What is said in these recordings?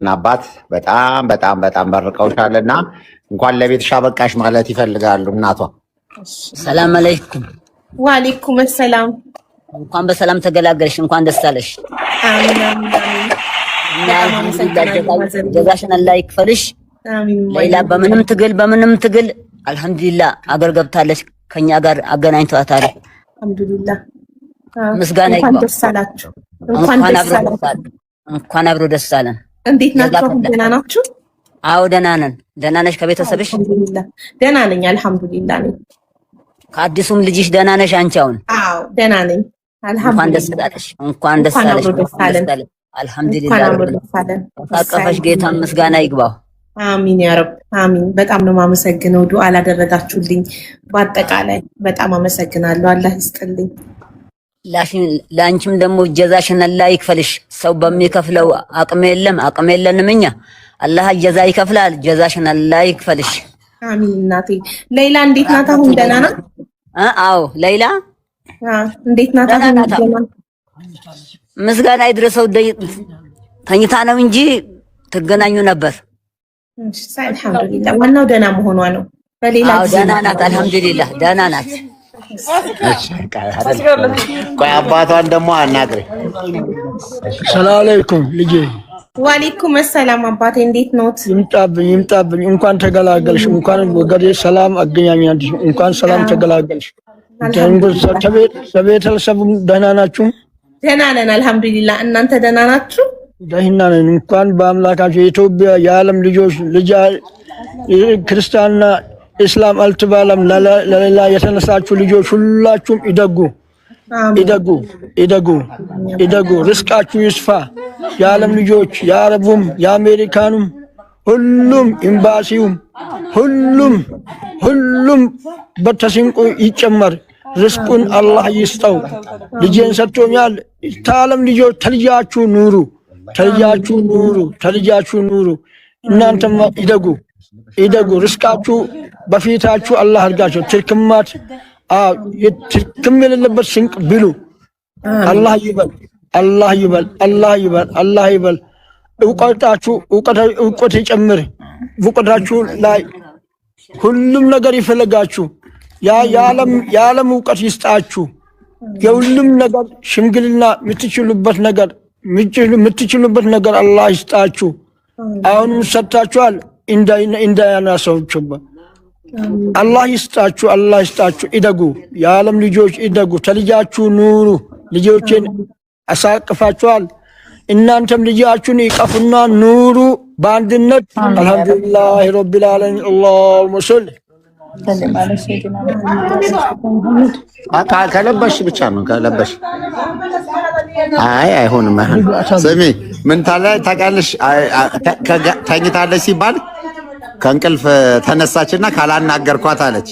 አባት በጣም በጣም በጣም በርቀውሻልና እንኳን ለቤትሽ አበቃሽ ማለት ይፈልጋሉ እናቷ። ሰላም አለይኩም። ወአለይኩም ሰላም። እንኳን በሰላም ተገላገልሽ፣ እንኳን ደስ አለሽ። አሚን አሚን አሚን። ጀዛሽን አላህ ይክፈልሽ። አሚን። ሌላ በምንም ትግል አልሐምዱሊላህ አገር ገብታለች፣ ከኛ ጋር አገናኝቷታል። አልሐምዱሊላህ ምስጋና ይግባ። እንኳን ደስ አላችሁ። እንኳን አብሮ ደስ አለን። እንዴት ናችሁ? ደህና ናችሁ? አዎ ደህና ነን። ደህና ነሽ? ከቤተሰብሽ? አልሐምዱሊላህ ደህና ነኝ። አልሐምዱሊላህ ነኝ። ከአዲሱም ልጅሽ ደህና ነሽ አንቺ? አሁን አዎ ደህና ነኝ። አልሐምዱሊላህ። እንኳን ደስ አለሽ። እንኳን ደስ አለሽ። አልሐምዱሊላህ። ታቀፈሽ ጌታ ምስጋና ይግባው። አሚን ያ ረብ አሚን። በጣም ነው የማመሰግነው ዱዓ ላደረጋችሁልኝ። በአጠቃላይ በጣም አመሰግናለሁ። አላህ ይስጥልኝ። ለአንቺም ደግሞ ጀዛሽን አላህ ይክፈልሽ። ሰው በሚከፍለው አቅም የለንም እኛ። አላህ ጀዛ ይከፍላል። ጀዛሽን አላህ ይክፈልሽ። አሚን እናቴ። ሌላ እንዴት ናት? አሁን ደህና ናት? አዎ ሌላ እንዴት ናት? አሁን ምስጋና ይድረሰው። ተኝታ ነው እንጂ ትገናኙ ነበር። አልሐምዱሊላህ ዋናው ደህና መሆኗ ነው። በሌላ ደህና ናት። አልሐምዱሊላህ ደህና ናት። ቆይ አባቷን ደግሞ አናግሬ። ሰላም አለይኩም ልጄ። ወአለይኩም ሰላም አባቴ፣ እንዴት ኖት? ይምጣብኝ። እንኳን ተገላገልሽ፣ እንኳን ወገዴ ሰላም አገኛኛልሽ፣ እንኳን ሰላም ተገላገልሽ። ቤተሰቡም ደህና ናችሁ? ደህና ነን አልሐምዱሊላህ። እናንተ ደህና ናችሁ? ደህና ነን። እንኳን በአምላካችሁ የኢትዮጵያ የዓለም ልጆች ክርስቲያንና ኢስላም አልተባለም ለሌላ የተነሳችሁ ልጆች ሁላችሁም ይደጉ፣ ርስቃችሁ ይስፋ። የዓለም ልጆች የአረቡም የአሜሪካኑም ሁሉም ኤምባሲውም ሁሉም በተስንቁ ይጨመር። ርስቁን አላህ ይስጠው። ልጄን ሰጥቶኛል። ከዓለም ልጆች ተልጃችሁ ኑሩ። እናንተም ይደጉ። ርስቃችሁ በፊታችሁ አላህ አድርጋችሁ ትርክማት ትርክም የሌለበት ስንቅ ብሉ። አላህ ይበል። እውቀት ይጨምር። እውቀታችሁ ላይ ሁሉም ነገር ይፈለጋችሁ። የዓለም እውቀት ይስጣችሁ። የሁሉም ነገር ሽምግልና የምትችሉበት ነገር አላህ ይስጣችሁ። አሁንም ሰጥታችኋል። እንዳያናሰውችበት አላህ ይስጣችሁ። ይደጉ። የዓለም ልጆች ይደጉ። ተልጃችሁ ኑሩ። ልጆችን አሳቅፋችኋል። እናንተም ልጃችሁን ይቀፉና ኑሩ በአንድነት። አልሐምዱሊላህ ረቢል ዓለሚን። አላሁመ ሰሊ ከለበሽ ብቻ ነው ከለበሽ። አይሆንም። ስሚ ምን ታውቂያለሽ? ተኝታለች ሲባል ከእንቅልፍ ተነሳችና ካላናገርኳት አለች።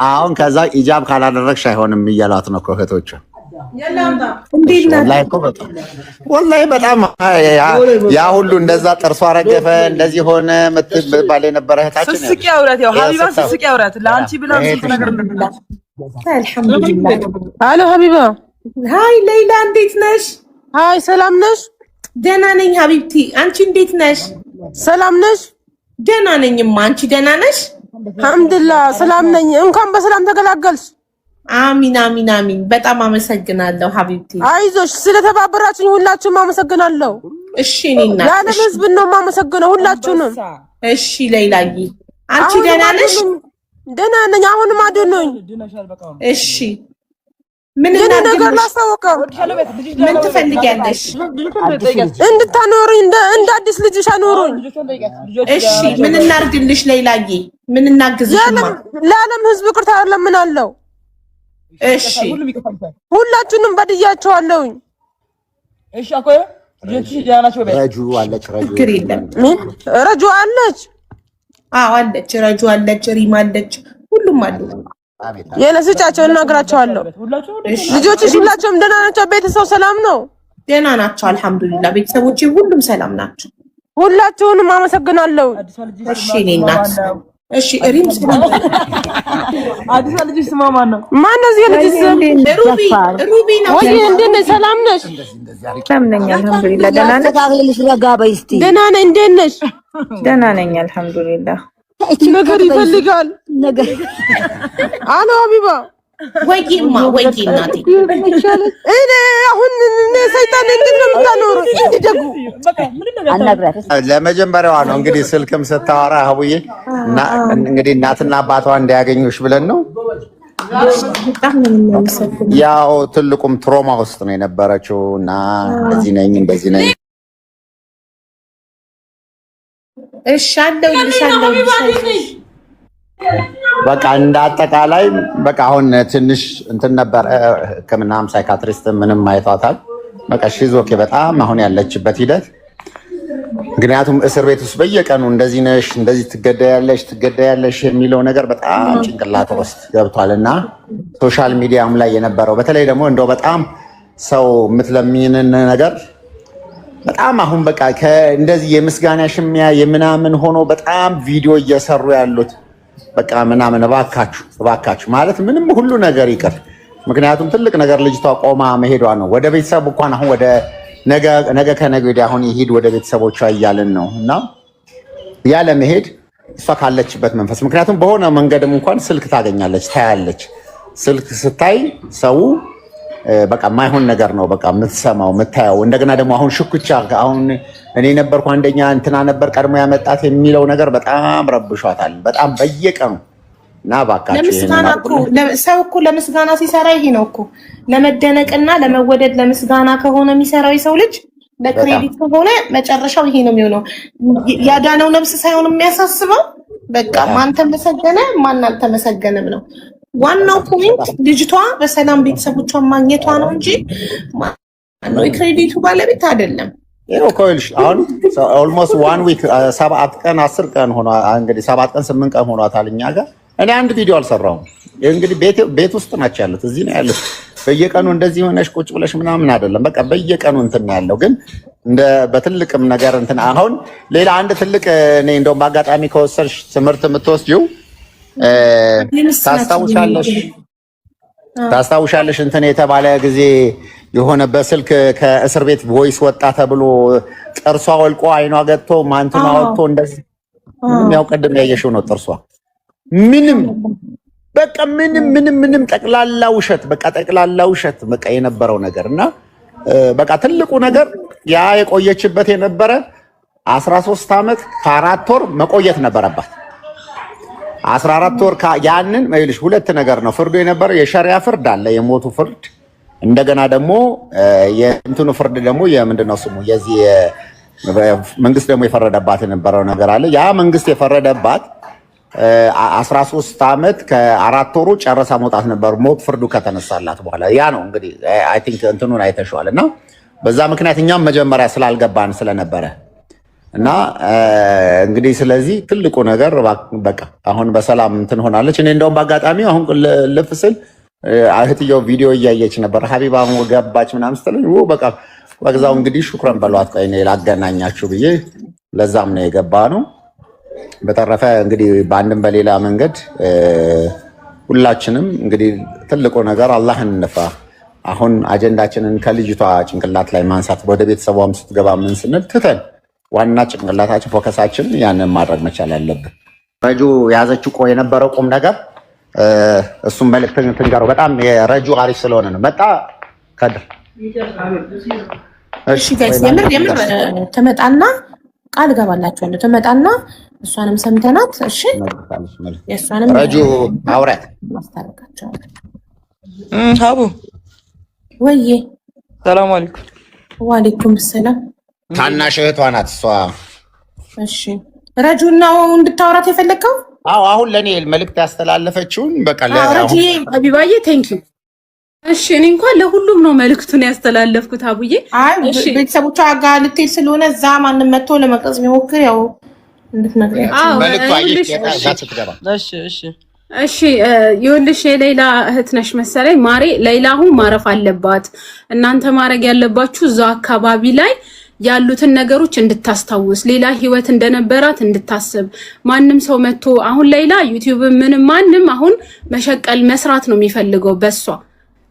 አሁን ከዛ ኢጃብ ካላደረግሽ አይሆንም እያሏት ነው እህቶቿ። ወላሂ በጣም ያ ሁሉ እንደዛ ጥርሷ ረገፈ እንደዚህ ሆነ ምትባል የነበረ እህታችን ስስቂ አውራት ያው ሀቢባ ስስቂ አውራት ለአንቺ ብላ ስንት ነገር አልሐምዱሊላህ። አሎ ሀቢባ። ሃይ ሌላ እንዴት ነሽ? ሃይ ሰላም ነሽ? ደህና ነኝ ሀቢብቲ። አንቺ እንዴት ነሽ? ሰላም ነሽ? ደህና ነኝማ። አንቺ ደህና ነሽ? አልሐምዱሊላህ ሰላም ነኝ። እንኳን በሰላም ተገላገልሽ። አሚን። በጣም አመሰግናለሁ ሀቢብቲ። አይዞሽ፣ ስለተባበራችሁኝ ሁላችሁም አመሰግናለሁ። እሺ እኔና የዓለም ህዝብ ነው የማመሰግነው ሁላችሁንም። እሺ ሌላዬ አንቺ ደህና ነሽ? ደህና ነኝ። አሁንም አድኑኝ። እሺ ምን ነገር ላስታውቀው። ምን ትፈልጊያለሽ? እንድታኖሩኝ እንደ አዲስ ልጅሽ አኖሩኝ። እሺ ምን እናርግልሽ ሌላዬ? ምን እናግዝሽ? ለዓለም ህዝብ ይቅርታ እለምናለሁ። እሺ ሁላችሁንም በድያቸዋለሁኝ። እሺ አቆየ ረጁ አለች። ረጁ አለች። አዎ አለች። ረጁ አለች። ሪማ አለች። ሁሉም አሉ። የለስጫቸው እናግራቸዋለሁ። ልጆችሽ ሁላቸውም ደህና ናቸው? ቤተሰብ ሰላም ነው? ደህና ናቸው አልሐምዱሊላህ። ቤተሰቦቼ ሁሉም ሰላም ናቸው። ሁላችሁንም አመሰግናለሁ። እሺ እኔ እናት እሺ ሪም አዲስ ልጅ ስማ ማን ነው? እዚህ ልጅ ስም ሩቢ ነው። ወይ እንዴት ነሽ? ሰላም ነሽ? ሰላም ነኝ አልሐምዱሊላህ። ደህና ነሽ? ተካክለሽ ረጋ በይ እስቲ። ደህና ነኝ። እንዴት ነሽ? ደህና ነኝ አልሐምዱሊላህ። ነገር ይፈልጋል ነገር አሎ ሀቢባ ወይማ እናቴ እኔ አሁን ሰይጣን እንዴት ነው የምታኖረው? እንዲደጉ ለመጀመሪያዋ ነው እንግዲህ ስልክም ስታወራ አቡዬ እና እንግዲህ እናትና አባቷ እንዲያገኙሽ ብለን ነው። ያው ትልቁም ትሮማ ውስጥ ነው የነበረችው እና እንደዚህ ነኝ እሺ አለው በቃ እንዳጠቃላይ በቃ አሁን ትንሽ እንትን ነበር ሕክምናም ሳይካትሪስት ምንም አይቷታል። በቃ ሺዞኬ በጣም አሁን ያለችበት ሂደት ምክንያቱም እስር ቤት ውስጥ በየቀኑ እንደዚህ ነሽ እንደዚህ ትገዳያለሽ የሚለው ነገር በጣም ጭንቅላት ውስጥ ገብቷልና ሶሻል ሚዲያም ላይ የነበረው በተለይ ደግሞ እንደው በጣም ሰው የምትለሚንን ነገር በጣም አሁን በቃ እንደዚህ የምስጋና ሽሚያ የምናምን ሆኖ በጣም ቪዲዮ እየሰሩ ያሉት በቃ ምናምን እባካችሁ ማለት ምንም ሁሉ ነገር ይቅር። ምክንያቱም ትልቅ ነገር ልጅቷ ቆማ መሄዷ ነው። ወደ ቤተሰብ እንኳን አሁን ወደ ነገ ከነገ ወዲያ አሁን ይሄድ ወደ ቤተሰቦቿ እያልን ነው እና ያለ መሄድ እሷ ካለችበት መንፈስ ምክንያቱም በሆነ መንገድም እንኳን ስልክ ታገኛለች ታያለች። ስልክ ስታይ ሰው በቃ ማይሆን ነገር ነው በቃ የምትሰማው የምታየው። እንደገና ደግሞ አሁን ሽኩቻ አሁን እኔ ነበርኩ አንደኛ እንትና ነበር ቀድሞ ያመጣት የሚለው ነገር በጣም ረብሿታል በጣም በየቀኑ እና ባካችሁ ሰው እኮ ለምስጋና ሲሰራ ይሄ ነው እኮ ለመደነቅና ለመወደድ ለምስጋና ከሆነ የሚሰራው የሰው ልጅ ለክሬዲት ከሆነ መጨረሻው ይሄ ነው የሚሆነው። ያዳነው ነፍስ ሳይሆን የሚያሳስበው በቃ ማን ተመሰገነ ማን አልተመሰገነም ነው ዋናው ፖይንት። ልጅቷ በሰላም ቤተሰቦቿን ማግኘቷ ነው እንጂ ማነው የክሬዲቱ ባለቤት አይደለም። ይሄው ኮይልሽ አሁን ኦልሞስት 1 ዊክ 7 ቀን 10 ቀን ሆኗ እንግዲህ 7 ቀን 8 ቀን ሆኗታል እኛ ጋር። እኔ አንድ ቪዲዮ አልሰራሁም። እንግዲህ ቤት ውስጥ ናቸው ያሉት እዚህ ነው ያሉት። በየቀኑ እንደዚህ ሆነሽ ቁጭ ብለሽ ምናምን አይደለም በቃ በየቀኑ እንትን ያለው ግን እንደ በትልቅም ነገር እንትን አሁን ሌላ አንድ ትልቅ እኔ እንደውም በአጋጣሚ ከወሰድሽ ትምህርት የምትወስጂው ታስታውሻለሽ እንትን የተባለ ጊዜ የሆነ በስልክ ከእስር ቤት ቮይስ ወጣ ተብሎ ጥርሷ ወልቆ አይኗ ገጥቶ ማንቱና ወጥቶ እንደዚህ ምንም ያው ቀደም ያየሽው ነው ጥርሷ ምንም በቃ ምንም ጠቅላላ ውሸት በቃ የነበረው ነገርና በቃ ትልቁ ነገር ያ የቆየችበት የነበረ 13 ዓመት ከ4 ወር መቆየት ነበረባት። 14 ወር ያንን ማለት ሁለት ነገር ነው ፍርዱ የነበረ የሸሪያ ፍርድ አለ የሞቱ ፍርድ እንደገና ደግሞ የእንትኑ ፍርድ ደግሞ የምንድነው ስሙ የዚህ መንግስት ደግሞ የፈረደባት የነበረው ነገር አለ። ያ መንግስት የፈረደባት 13 ዓመት ከ4 ወሩ ጨረሳ መውጣት ነበር ሞት ፍርዱ ከተነሳላት በኋላ ያ ነው እንግዲህ አይ ቲንክ እንትኑን አይተሽዋልና በዛ ምክንያት እኛም መጀመሪያ ስላልገባን ስለነበረ እና እንግዲህ ስለዚህ ትልቁ ነገር በቃ አሁን በሰላም እንትን ሆናለች። እኔ እንደውም በአጋጣሚ አሁን ልፍስል እህትየው ቪዲዮ እያየች ነበር ሀቢባ ገባች ምናምን ስትለኝ በቃ በዛው እንግዲህ ሹክራን በሏት ቆይ እኔ ላገናኛችሁ ብዬ ለዛም ነው የገባ ነው። በተረፈ እንግዲህ በአንድም በሌላ መንገድ ሁላችንም እንግዲህ ትልቁ ነገር አላህን እንፍራ። አሁን አጀንዳችንን ከልጅቷ ጭንቅላት ላይ ማንሳት ወደ ቤተሰቧም ስትገባ ምን ስንል ትተን ዋና ጭንቅላታችን ፎከሳችን ያንን ማድረግ መቻል አለብን። ረጁ ያዘችው ቆይ የነበረው ቁም ነገር እሱም መልእክት ትንገረው በጣም የረጁ አሪፍ ስለሆነ ነው መጣ ከድር እሺ ጋይስ የምር ተመጣና ቃል ገባላችኋለሁ ተመጣና እሷንም ሰምተናት እሺ የእሷንም ረጁ አውራት ማስታረቃቸው ሀቡ ወይዬ ሰላም አለይኩም ወአለይኩም ሰላም ታናሽ እህቷ ናት እሷ እሺ ረጁን ነው እንድታወራት የፈለከው አዎ አሁን ለኔ መልእክት ያስተላለፈችውን በቃ ለረጁ ሀቢባዬ ቴንክ ዩ እሺ እኔ እንኳን ለሁሉም ነው መልእክቱን ያስተላለፍኩት አቡዬ እሺ ቤተሰቦቿ ጋር ልትሄድ ስለሆነ እዛ ማንም መጥቶ ለመቅረጽ ቢሞክር ያው እንድትነግሪያቸው መልእክቱ አይሽ የታዛች ትገባ እሺ ይኸውልሽ የሌላ እህት ነሽ መሰለኝ ማሬ ሌላ አሁን ማረፍ አለባት እናንተ ማድረግ ያለባችሁ እዛው አካባቢ ላይ ያሉትን ነገሮች እንድታስታውስ ሌላ ህይወት እንደነበራት እንድታስብ ማንም ሰው መጥቶ አሁን ሌላ ዩቲዩብ ምንም ማንም አሁን መሸቀል መስራት ነው የሚፈልገው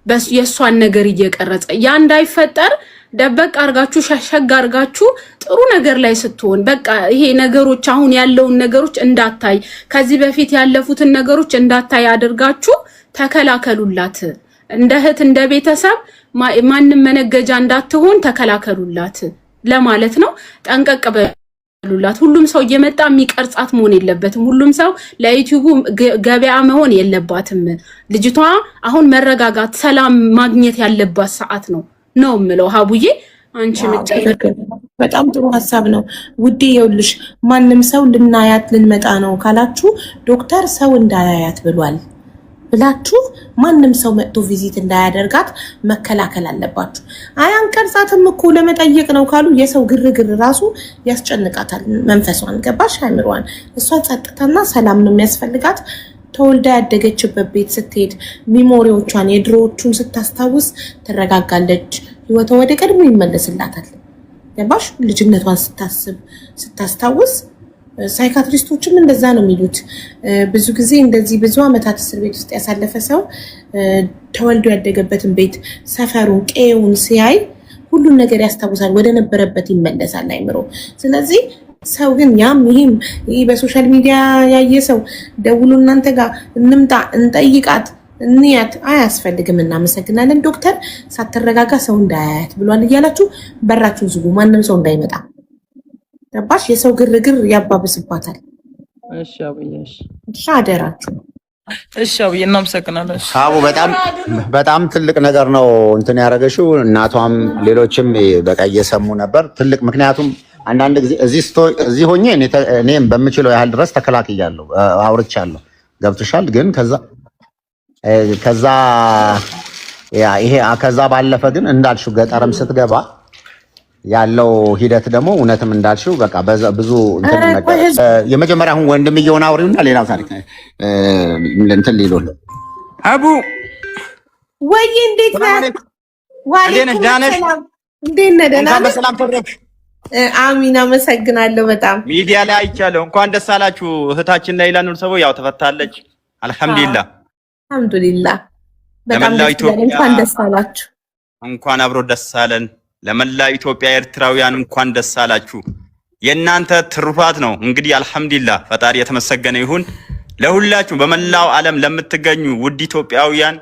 በስ የሷን ነገር እየቀረጸ ያ እንዳይፈጠር ደበቅ አርጋችሁ ሸሸግ አርጋችሁ ጥሩ ነገር ላይ ስትሆን በቃ ይሄ ነገሮች አሁን ያለውን ነገሮች እንዳታይ ከዚህ በፊት ያለፉትን ነገሮች እንዳታይ አድርጋችሁ ተከላከሉላት እንደ እህት እንደ ቤተሰብ ማንም መነገጃ እንዳትሆን ተከላከሉላት ለማለት ነው ጠንቀቅ በሉላት ሁሉም ሰው እየመጣ የሚቀርጻት መሆን የለበትም ሁሉም ሰው ለዩቲዩብ ገበያ መሆን የለባትም ልጅቷ አሁን መረጋጋት ሰላም ማግኘት ያለባት ሰዓት ነው ምለው ሀቡዬ አንቺ በጣም ጥሩ ሐሳብ ነው ውዴ ይኸውልሽ ማንም ሰው ልናያት ልንመጣ ነው ካላችሁ ዶክተር ሰው እንዳያያት ብሏል ብላችሁ ማንም ሰው መጥቶ ቪዚት እንዳያደርጋት መከላከል አለባችሁ አያንቀርጻትም እኮ ለመጠየቅ ነው ካሉ የሰው ግርግር ራሱ ያስጨንቃታል መንፈሷን ገባሽ አምሯን እሷ ጸጥታና ሰላም ነው የሚያስፈልጋት ተወልዳ ያደገችበት ቤት ስትሄድ ሚሞሪዎቿን የድሮዎቹን ስታስታውስ ትረጋጋለች ህይወቷ ወደ ቀድሞ ይመለስላታል ገባሽ ልጅነቷን ስታስታውስ ሳይካትሪስቶችም እንደዛ ነው የሚሉት ብዙ ጊዜ እንደዚህ ብዙ አመታት እስር ቤት ውስጥ ያሳለፈ ሰው ተወልዶ ያደገበትን ቤት ሰፈሩን ቄውን ሲያይ ሁሉን ነገር ያስታውሳል ወደ ነበረበት ይመለሳል አይምሮ ስለዚህ ሰው ግን ያም ይሄም ይሄ በሶሻል ሚዲያ ያየ ሰው ደውሉ እናንተ ጋር እንምጣ እንጠይቃት እንያት አያስፈልግም እናመሰግናለን ዶክተር ሳትረጋጋ ሰው እንዳያያት ብሏል እያላችሁ በራችሁን ዝጉ ማንንም ሰው እንዳይመጣ ገባሽ የሰው ግርግር ያባብስባታል እሺ አብዬሽ ሻደራችሁ እሺ አብዬ እናመሰግናለን አቡ በጣም ትልቅ ነገር ነው እንትን ያረጋሽው እናቷም ሌሎችም በቃ እየሰሙ ነበር ትልቅ ምክንያቱም አንዳንድ ጊዜ እዚህ ሆኜ እኔም በምችለው ያህል ድረስ ተከላክያለሁ አውርቻለሁ ገብቶሻል ግን ከዛ ባለፈ ግን እንዳልሽው ገጠርም ስትገባ ያለው ሂደት ደግሞ እውነትም እንዳልሽው በቃ ብዙ እንትን ነገር የመጀመሪያ አሁን ወንድምየውን አውሪውና ሌላ ታሪክ እንትን ሊሉን አቡ ወይ እንዴት ነህ ዋሌኩም ሰላም እንዴት ነህ ደህና ነህ በሰላም ተረፍሽ አሚን አመሰግናለሁ በጣም ሚዲያ ላይ አይቻለሁ እንኳን ደስ አላችሁ እህታችን ላይላ ኑር ሰው ያው ተፈታለች አልহামዱሊላህ በጣም እንኳን ደስ አላችሁ እንኳን አብሮ ደስ አለን ለመላው ኢትዮጵያ ኤርትራውያን እንኳን ደስ አላችሁ የናንተ ትሩፋት ነው እንግዲህ አልহামዱሊላህ ፈጣሪ የተመሰገነ ይሁን ለሁላችሁ በመላው ዓለም ለምትገኙ ውድ ኢትዮጵያውያን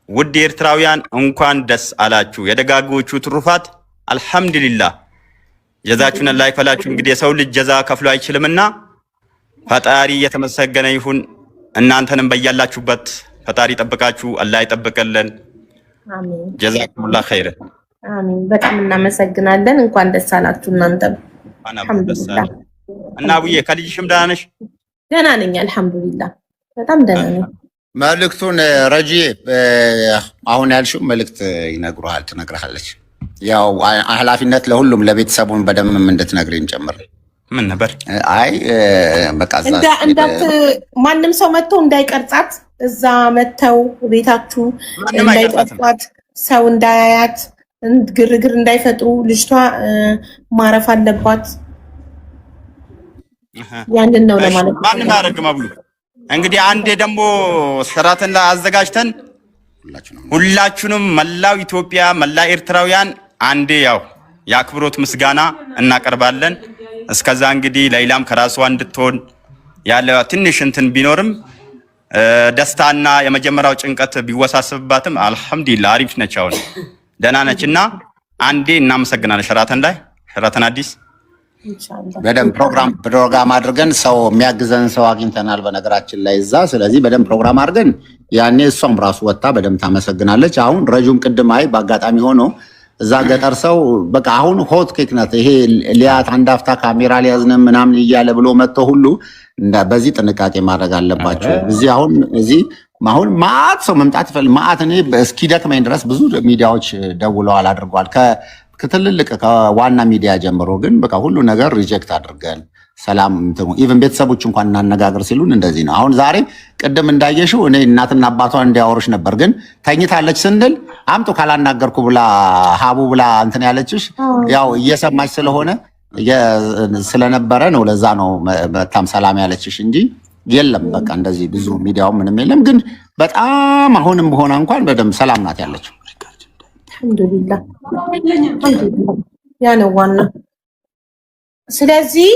ውድ ኤርትራውያን እንኳን ደስ አላችሁ የደጋጎቹ ትሩፋት አልহামዱሊላህ ጀዛችሁን አላህ ይክፈላችሁ እንግዲህ የሰው ልጅ ጀዛ ከፍሎ አይችልምና ፈጣሪ የተመሰገነ ይሁን እናንተንም በያላችሁበት ፈጣሪ ይጠብቃችሁ አላህ ይጠብቀልን አሜን ጀዛኩሙላህ ኸይር አሜን በጣም እናመሰግናለን እንኳን ደስ አላችሁ እናንተም አልহামዱሊላህ እና አቡዬ ከልጅሽም ደህና ነሽ ደህና ነኝ አልহামዱሊላህ በጣም ደህና ነኝ መልእክቱን ረጂ አሁን ያልሽው መልእክት ይነግሩሃል ትነግርሃለች ያው ኃላፊነት ለሁሉም ለቤተሰቡን በደምብ እንድትነግሪን ጨምር ምን ነበር አይ በቃ ማንም ሰው መጥቶ እንዳይቀርጻት እዛ መተው ቤታችሁ እንዳይቀርጻት ሰው እንዳያያት ግርግር እንዳይፈጥሩ ልጅቷ ማረፍ አለባት ያንን ነው ለማለት ማንም አያደርግም አብሉ እንግዲህ አንዴ ደግሞ ስራትን አዘጋጅተን ሁላችሁንም መላው ኢትዮጵያ መላው ኤርትራውያን አንዴ ያው የአክብሮት ምስጋና እናቀርባለን እስከዛ እንግዲህ ላይላም ከራሷ እንድትሆን ያለ ትንሽ እንትን ቢኖርም ደስታና የመጀመሪያው ጭንቀት ቢወሳስብባትም አልহামዱሊላህ አሪፍ ነች አሁን ደህና ነችና አንዴ እናመሰግናለን ሸራተን አዲስ በደንብ ፕሮግራም አድርገን ሰው የሚያግዘን ሰው አግኝተናል በነገራችን ላይ እዛ ስለዚህ በደንብ ፕሮግራም አድርገን ያኔ እሷም ራሱ ወጣ በደንብ ታመሰግናለች አሁን ረጁም ቅድም አይ በአጋጣሚ ሆኖ እዛ ገጠር ሰው በቃ አሁን ሆት ኬክ ናት ይሄ ሊያት አንድ አፍታ ካሜራ ሊያዝነም ምናምን እያለ ብሎ መጥቶ ሁሉ በዚህ ጥንቃቄ ማድረግ አለባቸው አሁን ማአት ሰው መምጣት ይፈልግ ማአት እኔ እስኪደክመኝ ድረስ ብዙ ሚዲያዎች ደውለዋል አድርጓል ከትልልቅ ከዋና ሚዲያ ጀምሮ ግን በቃ ሁሉ ነገር ሪጀክት አድርገን ሰላም ኢቭን ቤተሰቦች እንኳን እናነጋገር ሲሉን እንደዚህ ነው። አሁን ዛሬ ቅድም እንዳየሽው እኔ እናትና አባቷን እንዲያወሩሽ ነበር፣ ግን ተኝታለች ስንል አምጡ ካላናገርኩ ብላ ሀቡ ብላ እንትን ያለችሽ ያው እየሰማች ስለነበረ ነው። ለዛ ነው በጣም ሰላም ያለችሽ እንጂ የለም በቃ እንደዚህ ብዙ ሚዲያው ምንም የለም። ግን በጣም አሁንም በሆነ እንኳን በደንብ ሰላም ናት ያለችው። አልሐምዱሊላህ ያ ነው ዋና። ስለዚህ